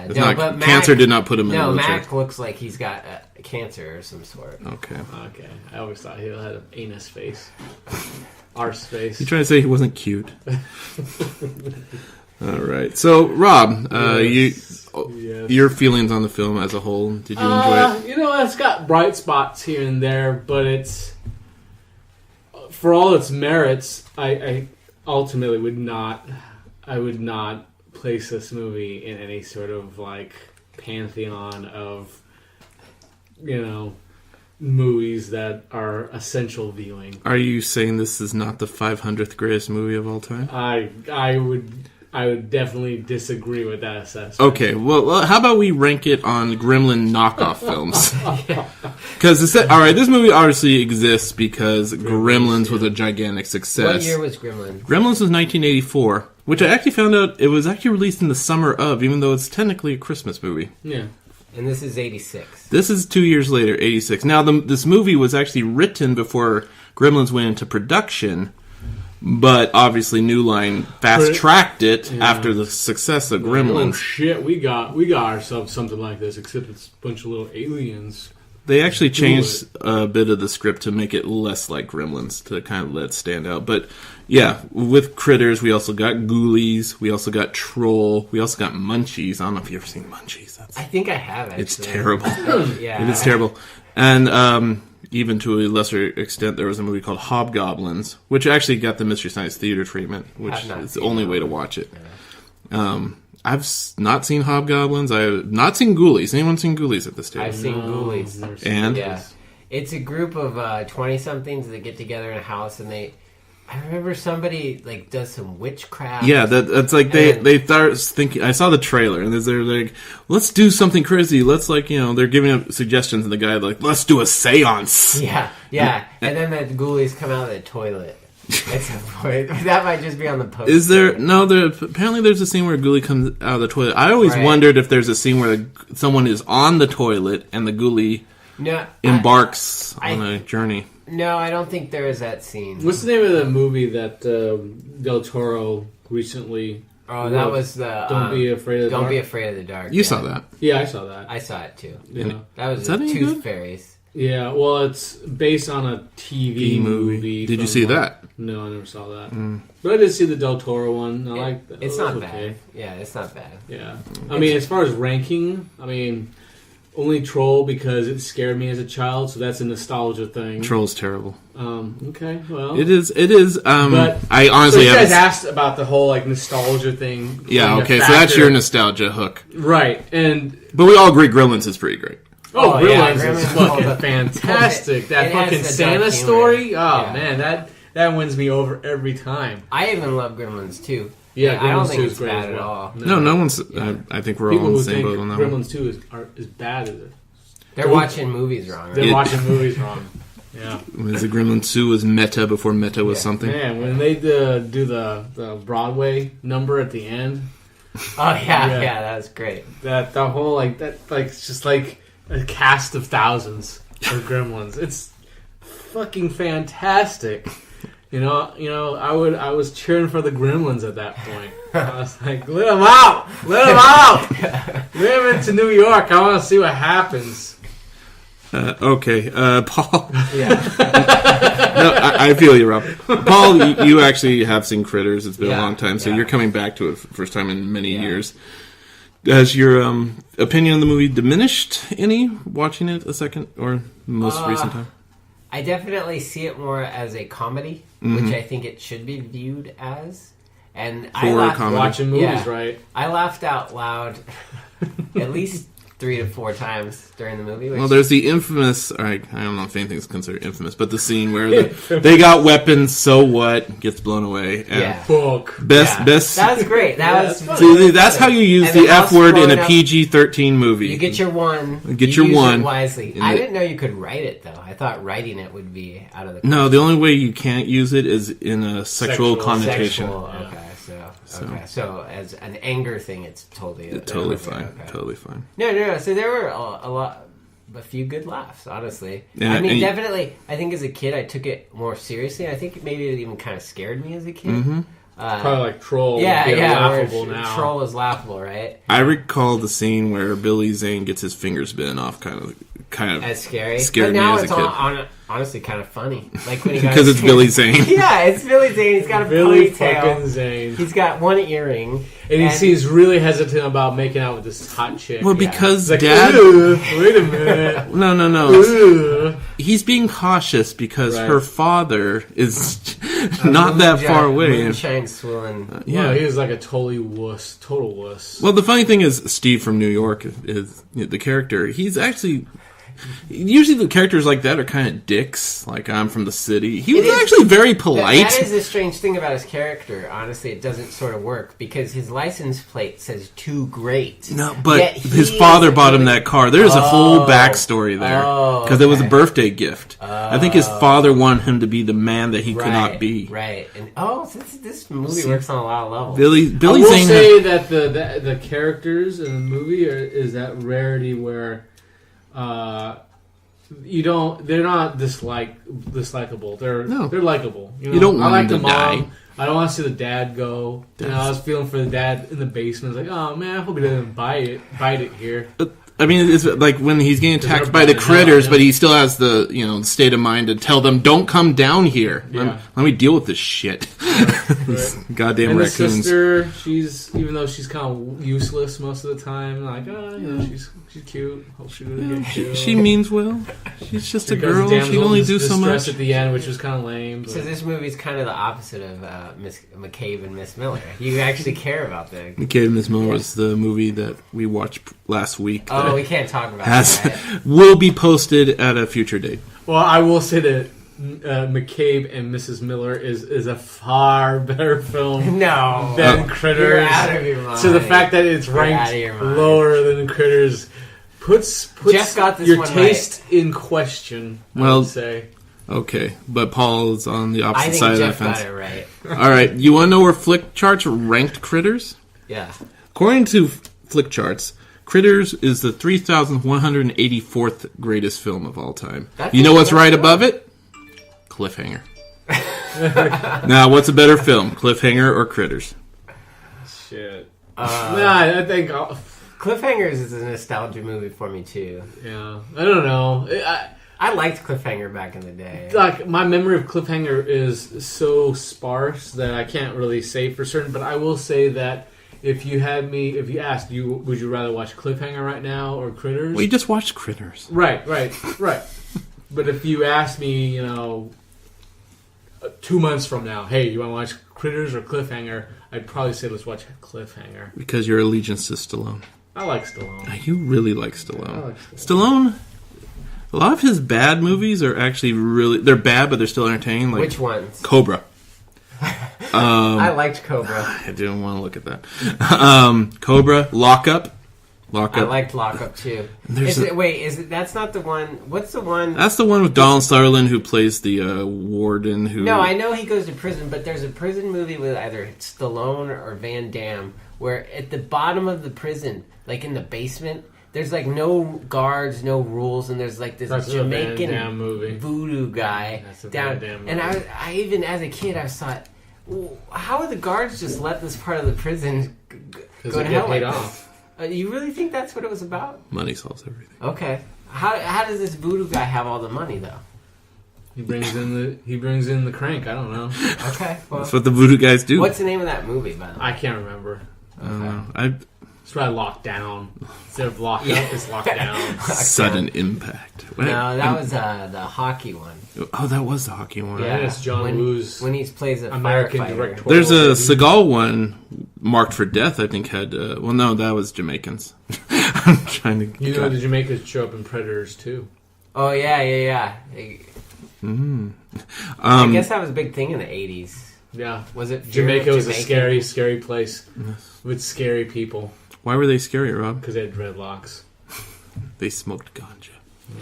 It's not, cancer did not put him in the wheelchair. Mac looks like he's got cancer of some sort. Okay. Okay, I always thought he had an anus face, arse face. You trying to say he wasn't cute? All right. So, Rob, Yes. your feelings on the film as a whole? Did you enjoy it? It's got bright spots here and there, but it's for all its merits. I ultimately would not place this movie in any sort of like pantheon of movies that are essential viewing. Are you saying this is not the 500th greatest movie of all time? I would definitely disagree with that assessment. Okay, well, how about we rank it on Gremlin knockoff films? Because all right, this movie obviously exists because Gremlins was a gigantic success. What year was Gremlins? Gremlins was 1984, which I actually found out it was actually released in the summer of, even though it's technically a Christmas movie. Yeah. And this is 86. This is 2 years later, 86. Now, this movie was actually written before Gremlins went into production, but obviously New Line fast-tracked it after the success of Oh Gremlins. shit, we got ourselves something like this, except it's a bunch of little aliens. They actually changed a bit of the script to make it less like Gremlins, to kind of let it stand out. But, yeah, with Critters, we also got Ghoulies, we also got Troll, we also got Munchies. I don't know if you've ever seen Munchies. I think I have, actually. It's terrible. Yeah. It is terrible. And even to a lesser extent, there was a movie called Hobgoblins, which actually got the Mystery Science Theater treatment, which I've not is the seen only that way to one. watch it. I've not seen Hobgoblins. I have not seen Ghoulies. Anyone seen Ghoulies at this I've stage? seen Ghoulies. Never seen And? this. Yeah. It's a group of 20-somethings that get together in a house, and I remember somebody does some witchcraft. Yeah, that's like they start thinking. I saw the trailer, and they're like, "Let's do something crazy. Let's they're giving up suggestions, and the guy let's do a séance." Yeah. And then the Ghoulies come out of the toilet. At some point. That might just be on the poster. Is there no? Apparently, there's a scene where a ghoulie comes out of the toilet. I always wondered if there's a scene where someone is on the toilet and the ghoulie No, embarks on a journey. No, I don't think there is that scene. What's the name of the movie that Del Toro recently? Oh, that was the Don't Be Afraid of the Dark. Don't Be Afraid of the Dark. You saw that? Yeah, I saw that. I saw it too. Yeah. That was Is that any Tooth good? Fairies. Yeah, well, it's based on a TV movie. Did you from, see that? No, I never saw that. But I did see the Del Toro one. I like that. It's It was not okay. bad. Yeah, it's not bad. Yeah. I mean, as far as ranking, only Troll because it scared me as a child, so that's a nostalgia thing. Troll's terrible. Okay, well. It is. But, I honestly so you guys haven't. asked about the whole, nostalgia thing. Yeah, being a okay, so that's factor. your nostalgia hook. Right, and... But we all agree Gremlins is pretty great. Oh, yeah, Gremlins is Gremlins fucking holds up. fantastic. That It has fucking the Santa dark humor. story. Oh, Yeah. man, that wins me over every time. I even love Gremlins too. Yeah, I don't Gremlins think 2 it's is great bad as at well. all. No one's. I think we're all People on the who same think boat on that one. Gremlins 2 is bad at it. They're watching movies wrong. They're Right? watching movies wrong. Yeah. Was the Gremlins 2 was meta before meta was something? Man, when they do the Broadway number at the end, Oh yeah, Yeah. yeah, that was great. that the whole it's just like a cast of thousands of Gremlins. It's fucking fantastic. You know, I was cheering for the Gremlins at that point. I was like, let them out, Bring them into New York. I want to see what happens. Okay, Paul. Yeah, No, I feel you, Rob. Paul, you actually have seen Critters. It's been a Yeah, long time, so yeah. you're coming back to it for the first time in many years. Has your opinion on the movie diminished any watching it a second or most recent time? I definitely see it more as a comedy, which I think it should be viewed as. And I Horror laughed, comedy. Watching movies, Yeah. right? I laughed out loud at least 3 to 4 times during the movie. Which, Well, there's the infamous. I don't know if anything's considered infamous, but the scene where they got weapons. So what? Gets blown away. And yeah, Book. Best. that was great. That Yeah, was that's funny. See, that's how you use And the the F house word in blowing a up. PG-13 movie. You get your one. Get you your use one. it wisely. And I the- didn't know you could write it though. I thought writing it would be out of the No, the only way you can't use it is in a sexual connotation. sexual. Okay, so as an anger thing, it's totally Totally okay, fine. okay. Totally fine. No. So there were a few good laughs, honestly. Yeah, I mean, and- definitely. I think as a kid, I took it more seriously. I think maybe it even kind of scared me as a kid. Mm-hmm. Probably like Troll. Yeah, would be yeah. laughable where now. Troll is laughable, right? I recall the scene where Billy Zane gets his fingers bitten off, kind of As scary. Scared but now me as it's a kid. honestly kind of funny. Like when he got because his it's Billy Zane. Yeah, it's Billy Zane. He's got a Billy ponytail. fucking Zane. He's got one earring. And he seems really hesitant about making out with this hot chick. Well, because He's like, Dad. "Ooh, wait a minute. No. Ooh. He's being cautious because Right. her father is not that far away. And, Moonshine swilling. Yeah, he was like a total wuss. well, the funny thing is, Steve from New York is the character. He's actually. Usually the characters like that are kind of dicks. Like, I'm from the city. He was is- actually very polite. That is the strange thing about his character. Honestly, it doesn't sort of work because his license plate says "too great." No, but Yet his he father is bought him really- that car. There's a whole Oh. backstory there Oh, because it was a okay. birthday gift. I think his father wanted him to be the man that he could not be. Right, and this movie works on a lot of levels. Billy I will Zane. say that the characters in the movie is that rarity where they're not dislikable. They're likable. You don't I want like them the to mom. die. I don't want to see the dad go. I was feeling for the dad in the basement. I was like, oh man, I hope he doesn't bite it here. I mean, it's like when he's getting attacked they're by the bad critters, enough, but he still has the state of mind to tell them, "Don't come down here. Yeah. Let me deal with this shit." These goddamn And the raccoons. sister, even though she's kind of useless most of the time, like, she's cute. Hope she doesn't get killed. She means well. She's just a Because girl. damsel She can only in do so distress much. at the end, which was kind of lame. But So this movie's kind of the opposite of Miss McCabe and Miss Miller. You actually care about the. McCabe and Miss Miller was the movie that we watched last week. Oh, that we can't talk about has, that. will be posted at a future date. well, I will say that McCabe and Mrs. Miller is a far better film No, than Critters. You're out of your mind. So the fact that it's You're out ranked of your mind. lower than Critters puts Jeff got this your one taste in question. I Well, would say. Okay, but Paul is on the I opposite think side Jeff of the got fence. it right. All right, you want to know where Flick Charts ranked Critters? Yeah. According to Flick Charts, Critters is the 3,184th greatest film of all time. That's You know what's pretty right good. above it? Cliffhanger. Now, what's a better film, Cliffhanger or Critters? Shit. I think Cliffhangers is a nostalgia movie for me too. Yeah, I don't know. I liked Cliffhanger back in the day. Like, my memory of Cliffhanger is so sparse that I can't really say for certain. But I will say that if you asked, would you rather watch Cliffhanger right now or Critters? Well, you just watched Critters. Right. But if you asked me, 2 months from now, hey, you want to watch Critters or Cliffhanger? I'd probably say let's watch Cliffhanger. Because your allegiance to Stallone. I like Stallone. You really like Stallone. Stallone, a lot of his bad movies are actually they're bad, but they're still entertaining. Like Which ones? Cobra. I liked Cobra. I didn't want to look at that. Cobra, Lockup. I liked Lockup too. That's not the one. What's the one? That's the one with Donald Sutherland who plays the warden who... No, I know he goes to prison, but there's a prison movie with either Stallone or Van Damme where at the bottom of the prison, like in the basement, there's like no guards, no rules, and there's like this Jamaican voodoo guy down. And I even as a kid, I thought, how would the guards just let this part of the prison go to hell like this? You really think that's what it was about? Money solves everything. Okay. How does this voodoo guy have all the money though? He brings in the crank. I don't know. Okay. Well, that's what the voodoo guys do. What's the name of that movie, by the way? I can't remember. Okay. It's probably Locked Down. Instead of Locked Up, it's Locked Down. Sudden Impact. No, that was the hockey one. Oh, that was the hockey one. Yeah, it's John Woo's when he plays a American firefighter. director. There's a Seagal one, Marked for Death, I think had... well, no, that was Jamaicans. I'm trying to... the Jamaicans show up in Predators, too. Oh, yeah. I guess that was a big thing in the 80s. Yeah. Was it Jamaica was a scary, scary place with scary people. Why were they scary, Rob? Because they had dreadlocks. They smoked ganja.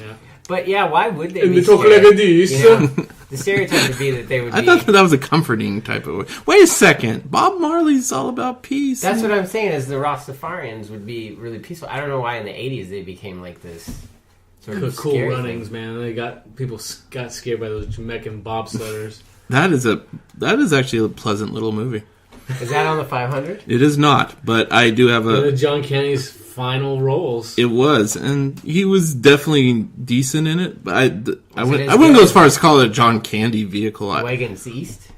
Yeah. But yeah, why would they and be they talk like this. The stereotype would be that they would be... I thought that was a comforting type of way. Wait a second. Bob Marley's all about peace. That's what I'm saying, is the Rastafarians would be really peaceful. I don't know why in the 80s they became like this sort of cool scary runnings, thing. man. People got scared by those Jamaican bobsledders. That is actually a pleasant little movie. Is that on the 500? It is not, but I do have One of John Candy's final roles. It was, and he was definitely decent in it. But I wouldn't go as far as to call it a John Candy vehicle. Wagons East.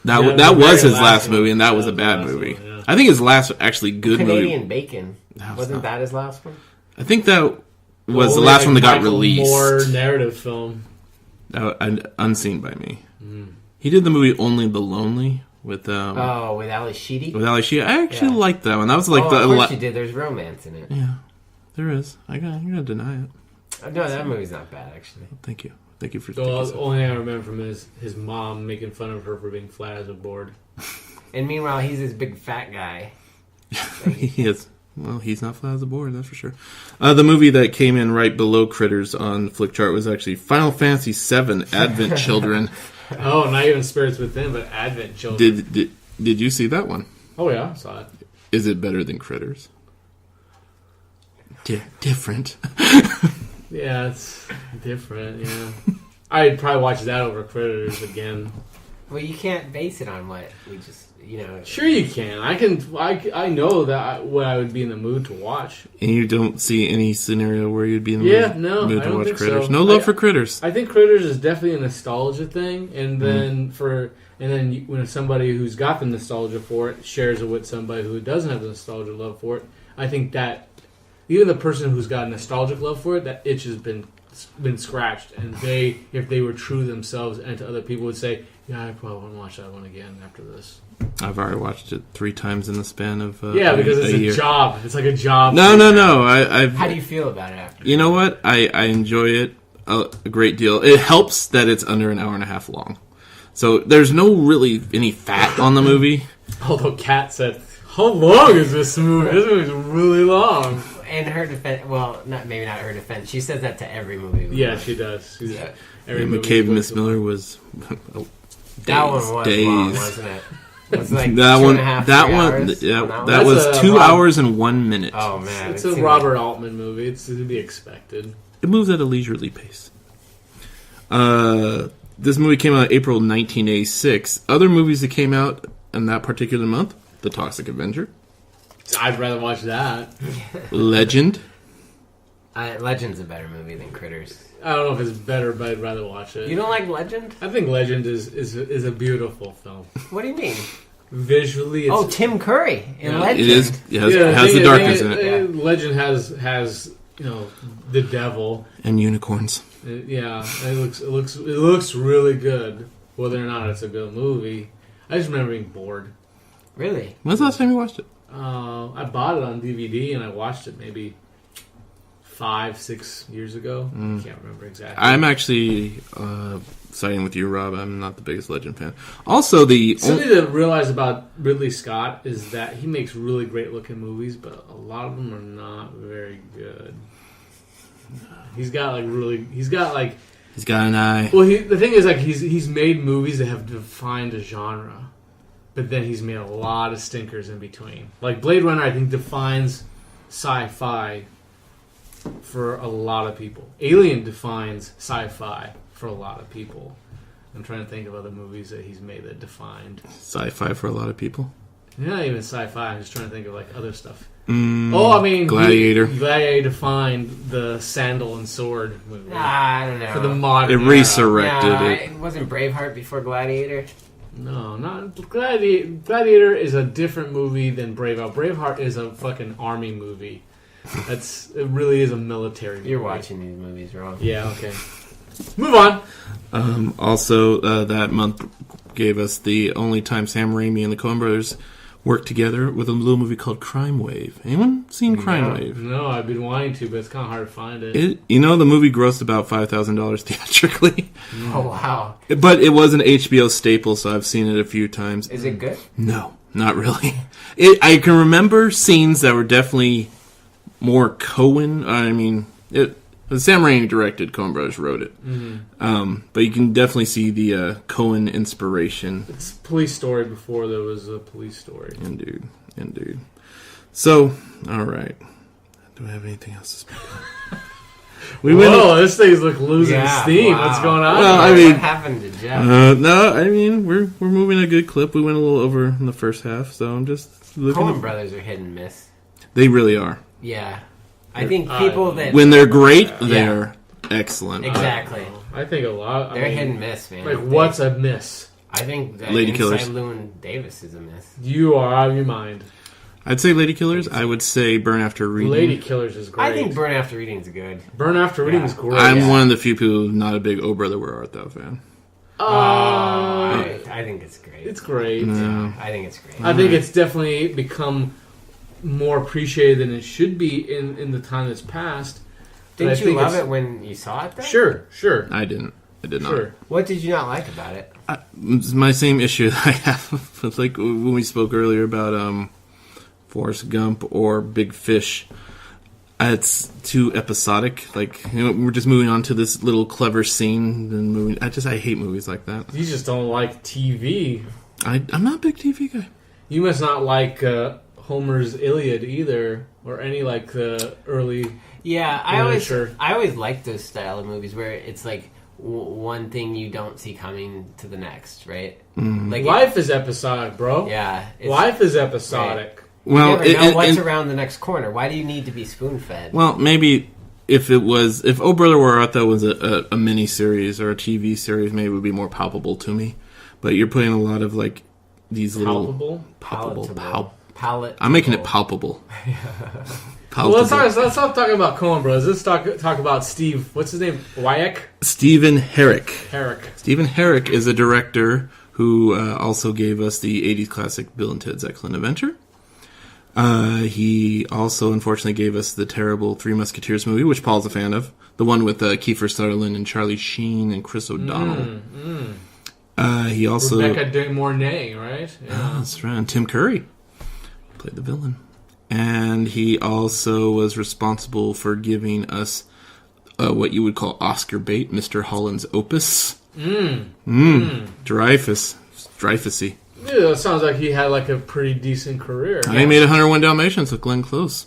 That was his last movie, and that was a bad movie. One, yeah. I think his last actually good Canadian movie. Bacon. Wasn't that his last one? I think that was the last one that got released. More narrative film. Unseen by me. He did the movie Only the Lonely with with Ali Sheedy. With Ali Sheedy, I actually liked that one. That was like of course you did. There's romance in it. Yeah, there is. I'm gonna deny it. No, that movie's not bad actually. Thank you for. The only thing I remember from is his mom making fun of her for being flat as a board. And meanwhile, he's this big fat guy. He is. Well, he's not flat as a board, that's for sure. The movie that came in right below Critters on the Flick Chart was actually Final Fantasy VII: Advent Children. Oh, not even Spirits Within, but Advent Children. Did you see that one? Oh yeah, I saw it. Is it better than Critters? Different. Yeah, it's different. Yeah, I'd probably watch that over Critters again. Well, you can't base it on what we just, Sure, you can. I know that what I would be in the mood to watch. And you don't see any scenario where you'd be in the mood to watch Critters. So. No love for Critters. I think Critters is definitely a nostalgia thing, and then when somebody who's got the nostalgia for it shares it with somebody who doesn't have the nostalgia love for it, I think that even the person who's got a nostalgic love for it, that itch has been scratched, and if they were true to themselves and to other people, would say, yeah, I probably want to watch that one again after this. I've already watched it 3 times in the span of because it's a job. It's like a job. No. How do you feel about it after? You know what? I enjoy it a great deal. It helps that it's under an hour and a half long. So there's no really any fat on the movie. Although Kat said, how long is this movie? This movie's really long. In her defense, maybe not her defense. She says that to every movie. Yeah, she does. McCabe and Miss Miller was that one was long, wasn't it? It was like that 2.5 hours. That was 2 hours and 1 minute. Oh man, it's a Robert Altman movie. It's to be expected. It moves at a leisurely pace. This movie came out April 1986. Other movies that came out in that particular month: The Toxic Avenger, I'd rather watch that. Legend. Legend's a better movie than Critters. I don't know if it's better, but I'd rather watch it. You don't like Legend? I think Legend is a beautiful film. What do you mean? Visually, it's... Tim Curry in Yeah. Legend. It is. It has the darkness in it. Legend has the devil. And unicorns. It looks really good. Whether or not it's a good movie, I just remember being bored. Really? When's the last time you watched it? I bought it on DVD and I watched it maybe 5-6 years ago. I can't remember exactly. I'm actually siding with you, Rob. I'm not the biggest Legend fan. Also, something to realize about Ridley Scott is that he makes really great looking movies, but a lot of them are not very good. He's got an eye. Well, the thing is, like, he's made movies that have defined a genre, but then he's made a lot of stinkers in between. Like Blade Runner, I think defines sci-fi for a lot of people. Alien defines sci-fi for a lot of people. I'm trying to think of other movies that he's made that defined sci-fi for a lot of people. Not even sci-fi. I'm just trying to think of like other stuff. Gladiator. Gladiator defined the sandal and sword movie. I don't know. For the modern It resurrected No, it. it wasn't Braveheart before Gladiator. No, not Gladiator. Gladiator is a different movie than Braveheart. Braveheart is a fucking army movie. It really is a military movie. You're watching these movies wrong. Yeah, okay. Move on. Also, that month gave us the only time Sam Raimi and the Coen Brothers worked together with a little movie called Crime Wave. Anyone seen Crime Wave? No, I've been wanting to, but it's kind of hard to find it. The movie grossed about $5,000 theatrically. Oh, wow. But it was an HBO staple, so I've seen it a few times. Is it good? No, not really. I can remember scenes that were definitely more Coen. Sam Raimi directed, Coen Brothers wrote it. Mm-hmm. But you can definitely see the Coen inspiration. It's Police Story before there was a Police Story. Indeed. So, all right. Do I have anything else to speak of? This thing's losing steam. Wow. What's going on? Well, what happened to Jeff? We're moving a good clip. We went a little over in the first half, so I'm just looking. Coen Brothers are hit and miss. They really are. Yeah. I think people that... When they're great, they're excellent. Exactly. I think a lot... They're hit and miss, man. Like, what's a miss? I think that Lady Inside Killers. Llewyn Davis is a miss. You are out of your mind. I'd say Lady Killers. I would say Burn After Reading. Lady Killers is great. I think Burn After Reading is good. Burn After Reading is great. I'm one of the few people who's not a big Oh Brother Where Art Thou fan. I think it's great. It's great. No. I think it's great. I think it's definitely become more appreciated than it should be in the time that's passed. Didn't you love it when you saw it, though? Sure. I didn't. I did not. Sure. What did you not like about it? It's my same issue that I have with, like, when we spoke earlier about Forrest Gump or Big Fish. It's too episodic. Like, we're just moving on to this little clever scene and moving. I hate movies like that. You just don't like TV. I'm not a big TV guy. You must not like Homer's Iliad either, or any like the early. Yeah, I literature. always like those style of movies where it's like one thing you don't see coming to the next, right? Like Life is episodic, bro. Yeah, Life is episodic. Right. Well, you never know what's around the next corner. Why do you need to be spoon-fed? Well, maybe if Oh Brother Where Art Thou was a mini series or a TV series, maybe it would be more palpable to me. But you're putting a lot of like these little Palpable. I'm making it palpable. Well, let's stop talking about Coen Brothers. Let's talk about Steve. What's his name? Wyack? Stephen Herrick. Stephen Herrick is a director who also gave us the 80s classic Bill and Ted's Excellent Adventure. He also, unfortunately, gave us the terrible Three Musketeers movie, which Paul's a fan of. The one with Kiefer Sutherland and Charlie Sheen and Chris O'Donnell. He also... Rebecca De Mornay, right? Yeah. That's right. And Tim Curry played the villain. And he also was responsible for giving us what you would call Oscar bait, Mr. Holland's Opus. Dreyfusy. Yeah, that sounds like he had like a pretty decent career. And he made 101 Dalmatians with Glenn Close.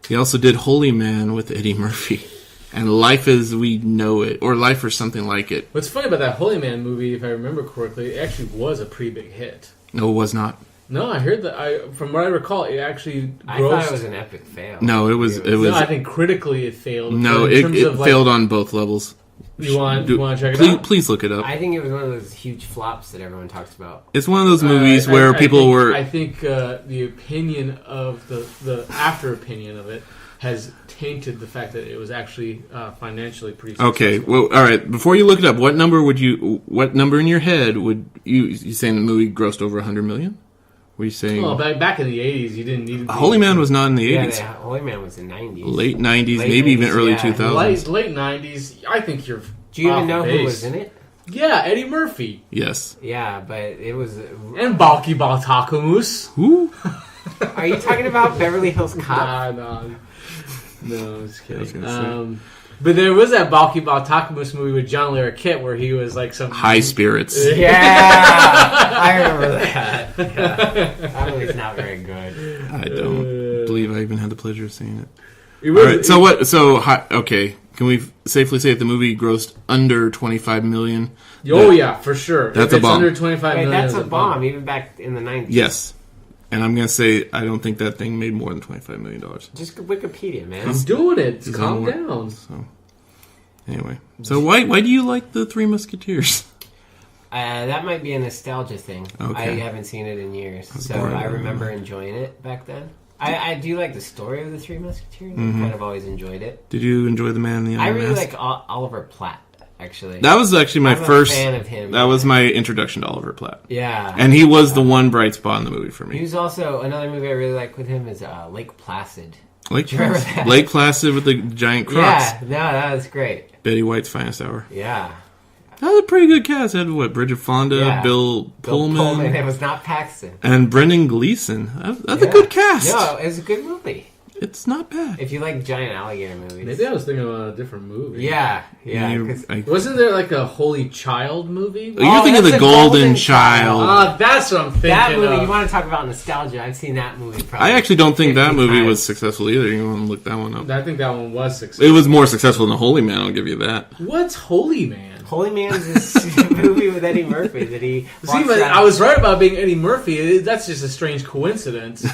He also did Holy Man with Eddie Murphy. and Life as We Know It, or Life or something like it. What's funny about that Holy Man movie, if I remember correctly, it actually was a pretty big hit. No, it was not. No, I heard that. From what I recall, it actually grossed. I thought it was an epic fail. No, it was. No, I think critically it failed. No, in it terms of, failed on both levels. You want to check it out? Please look it up. I think it was one of those huge flops that everyone talks about. It's one of those movies where people were. I think the opinion of the after opinion of it has tainted the fact that it was actually financially pretty successful. Okay, well, all right. Before you look it up, what number in your head would you saying the movie grossed over $100 million? Were you saying? Well, back in the 80s, you didn't need. Holy Man was not in the 80s. Yeah, Holy Man was in the 90s. Late 90s, maybe even early 2000s. Late 90s. I think you're. Do you even know who was in it? Yeah, Eddie Murphy. Yes. Yeah, but it was. And Balki Baltakamus. Who? Are you talking about Beverly Hills Cop? No, I'm just kidding. I was gonna say. But there was that Balki Baltakamus movie with John Larroquette where he was like some High Spirits. Yeah, I remember that. Yeah. That movie's not very good. I don't believe I even had the pleasure of seeing it. It All was, right, so what? So okay, can we safely say if the movie grossed under $25 million? Oh yeah, for sure. That's if a bomb. Under 25 Wait, million, that's it's a bomb, even back in the 90s. Yes, and I'm gonna say I don't think that thing made more than $25 million. Just Wikipedia, man. I'm doing it. He's Calm on work. down. So anyway, so why do you like the Three Musketeers? That might be a nostalgia thing. Okay. I haven't seen it in years, so boring. I remember enjoying it back then. I do like the story of the Three Musketeers. I kind of always enjoyed it. Did you enjoy The Man in the Iron I really Mask? like Oliver Platt, actually. That was actually my I'm first. a fan of him. That was my introduction to Oliver Platt, Yeah. and he was the one bright spot in the movie for He me. was also, another movie I really like with him is Lake Placid. Lake Do you remember Placid, that? Lake Placid with the giant crocs. Yeah, no, that was great. Betty White's finest hour. Yeah. That was a pretty good cast. It had what? Bridget Fonda, Yeah. Bill Pullman, It was not Paxton. and Brendan Gleeson. That's a good cast. No, it was a good movie. It's not bad. If you like giant alligator movies. Maybe I was thinking about a different movie. Yeah. Wasn't there like a Holy Child movie? You're thinking of that's the a Golden Golden Child. That's what I'm thinking That movie, of. you want to talk about nostalgia? I've seen that movie probably. I actually don't think that 50 movie was times. successful either. You want to look that one up? I think that one was successful. It was more successful than The Holy Man, I'll give you that. What's Holy Man? Holy Man's this movie with Eddie Murphy that he. See, but I was right about being Eddie Murphy. That's just a strange coincidence.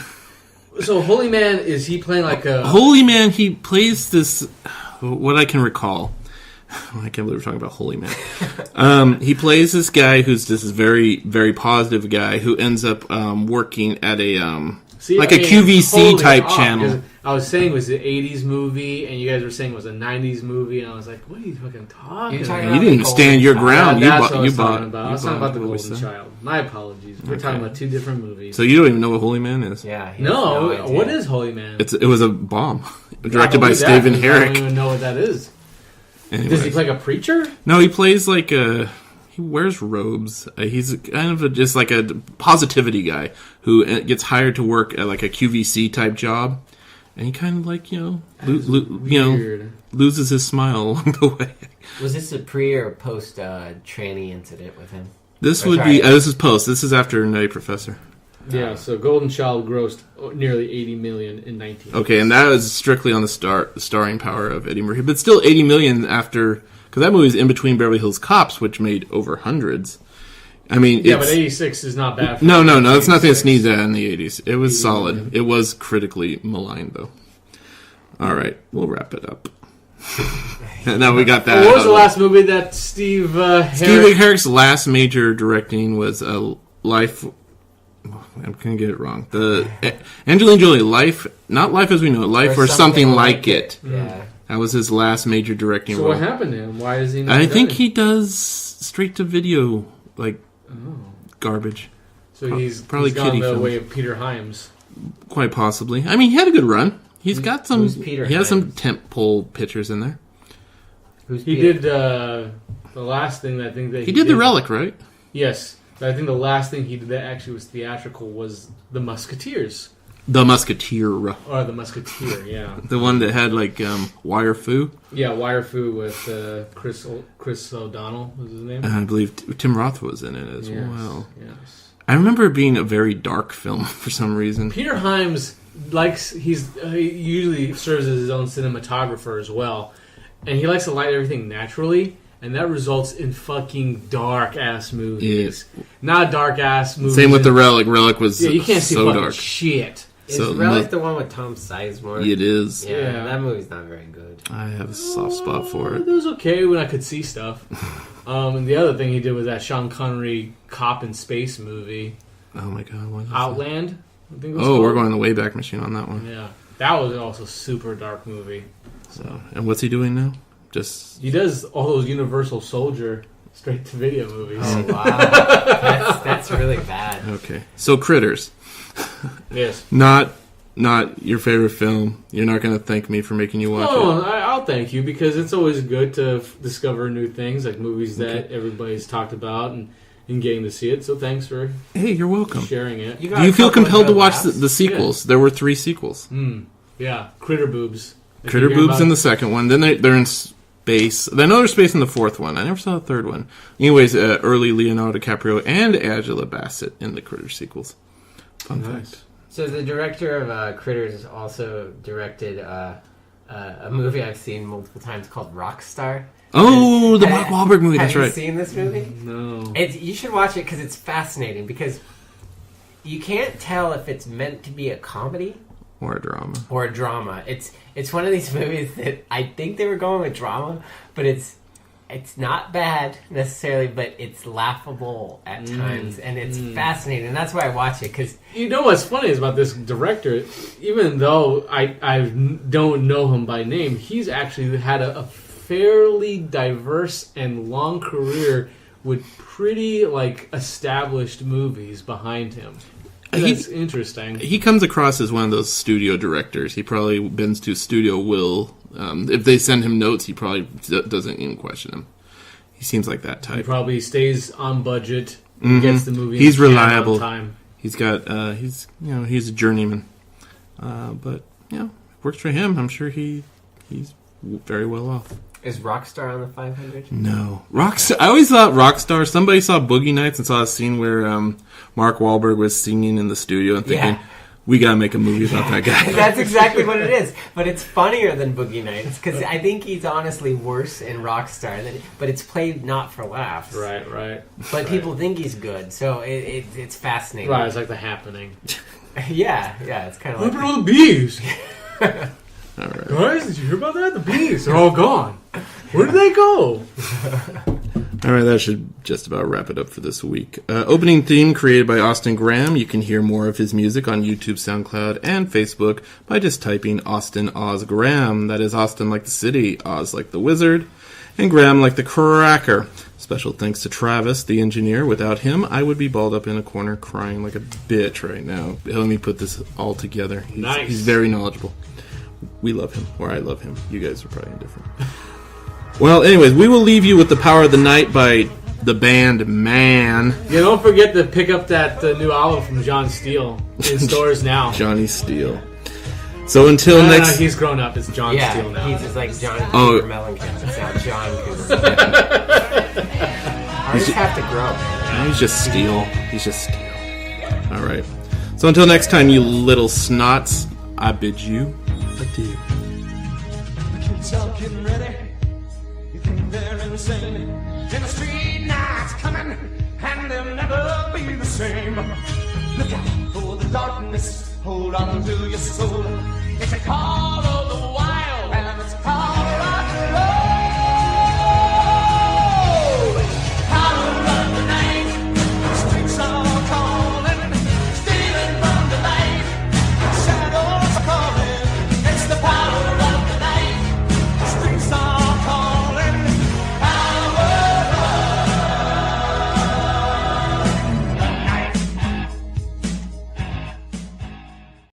So Holy Man, is he playing like a... Holy Man, he plays this... What I can recall... I can't believe we're talking about Holy Man. He plays this guy who's this very, very positive guy who ends up working at a QVC type channel. I was saying it was an 80s movie, and you guys were saying it was a 90s movie, and I was like, what are you fucking talking You're talking about? You didn't the stand your ground. That's what I You was bought. talking about. I was talking about The what we Golden said. Child. My apologies. We're talking about two different movies. So you don't even know what Holy Man is? Yeah. he has No, idea. what is Holy Man? It was a bomb directed I by believe that, Stephen because I Herrick. don't even know what that is. Anyways. Does he play a preacher? No, he plays like a. He wears robes. He's kind of just like a positivity guy who gets hired to work at like a QVC type job, and he kind of like Weird. loses his smile along the way. Was this a pre or post tranny incident with him? This Or would sorry. be. This is post. This is after Nutty Professor. Yeah, so Golden Child grossed nearly $80 million in 19. Okay, and that was strictly on the starring power of Eddie Murphy, but still $80 million after, because that movie was in between Beverly Hills Cops, which made over hundreds. I mean, Yeah, but 86 is not bad. For no, it's nothing to 86. sneeze at in the 80s. It was 80 solid. million. It was critically maligned, though. All right, we'll wrap it up. And now we got that. What was the last movie that Steve Steve Herrick's last major directing was Life. I'm gonna get it wrong. The Angelina Jolie, Life, not Life as We Know It, Life or something like it. Yeah. That was his last major directing So role. what happened to him? Why is he not I think done? he does straight to video garbage. So he's probably he's gone kiddie the films. way of Peter Hyams. Quite possibly. I mean, he had a good run. He's got some. who's Peter He has some Hyams? tent pole pictures in there. Who's He Peter? did the last thing that I think that He did The Relic, right? Yes, but I think the last thing he did that actually was theatrical was The Musketeers. The Musketeer, Or The Musketeer, yeah. the one that had like wire foo. Yeah, Wire Fu with Chris O'Donnell was his name. And I believe Tim Roth was in it as Yes, well. yes. I remember it being a very dark film for some reason. Peter Hyams he usually serves as his own cinematographer as well. and he likes to light everything naturally, and that results in fucking dark ass movies. Yeah. Not dark ass movies. Same with the Relic. Relic was you can't see so fucking dark. shit. Is So Relic the one with Tom Sizemore? It is. Yeah, that movie's not very good. I have a soft spot for It it. was okay when I could see stuff. And the other thing he did was that Sean Connery cop in space movie, Oh my god, what is that? Outland. I think it was Oh, we're called. going the Wayback Machine on that one. Yeah, that was also super dark movie. So, and what's he doing now? Just He does all those Universal Soldier straight to video movies. Oh wow, that's really bad. okay. So Critters, Yes. not your favorite film. You're not going to thank me for making you watch No, it. I'll thank you because it's always good to discover new things, like movies that everybody's talked about and getting to see it. So thanks for Hey, you're welcome. sharing it. got Do you a feel couple of compelled to good watch laughs? the sequels? There were 3 sequels. Yeah, Critter Boobs. If Critter you hear Boobs about in the second one. Then they're in space. I know there's space in the 4th one. I never saw the 3rd one. Anyways, early Leonardo DiCaprio and Angela Bassett in the Critter sequels. Fun fact. So the director of Critters also directed a movie I've seen multiple times called Rockstar. Oh, the Mark Wahlberg movie. That's Have right. you seen this movie? No. You should watch it because it's fascinating. Because you can't tell if it's meant to be a comedy Or a drama. or a drama. It's one of these movies that I think they were going with drama, but it's not bad necessarily, but it's laughable at times, and it's fascinating. And that's why I watch it because You know what's funny is about this director, even though I don't know him by name, he's actually had a fairly diverse and long career with pretty established movies behind him. That's interesting. He comes across as one of those studio directors. He probably bends to studio will. If they send him notes, he probably doesn't even question them. He seems like that He type. probably stays on budget, and gets the movie. He's in the can reliable. on time. He's got he's a journeyman. But works for him. I'm sure he's very well off. is Rockstar on the 500? No. Rockstar. I always thought Rockstar, somebody saw Boogie Nights and saw a scene where Mark Wahlberg was singing in the studio and thinking, we gotta make a movie about that guy. That's exactly what it is. But it's funnier than Boogie Nights because I think he's honestly worse in Rockstar. But it's played not for laughs. Right. But people think he's good, so it's fascinating. Right, it's like The Happening. Yeah, it's kind of What like... happened to all the bees? All right. Guys, did you hear about that? The bees are all gone. Where did they go? All right, that should just about wrap it up for this week. Opening theme created by Austin Graham. You can hear more of his music on YouTube, SoundCloud, and Facebook by just typing Austin Oz Graham. That is Austin like the city, Oz like the wizard, and Graham like the cracker. Special thanks to Travis, the engineer. Without him, I would be balled up in a corner crying like a bitch right now. Let me put this all together. Nice. He's very knowledgeable. We love him, or I love him. You guys are probably indifferent. Well, anyways, we will leave you with The Power of the Night by the band Man. Yeah, don't forget to pick up that new album from John Steele in stores now. Johnny Steele. So until No, next... he's grown up. It's John Steele now. he's just like John Oh. Cooper Mellencamp. It's now John Cooper. I just have to grow, man. He's just Steele. He's just Steele. All right. So until next time, you little snots, I bid you adieu. Kids all getting ready. You think they're insane. In the street night's coming, and they'll never be the same. Look out for the darkness. Hold on to your soul. It's a call of the wild.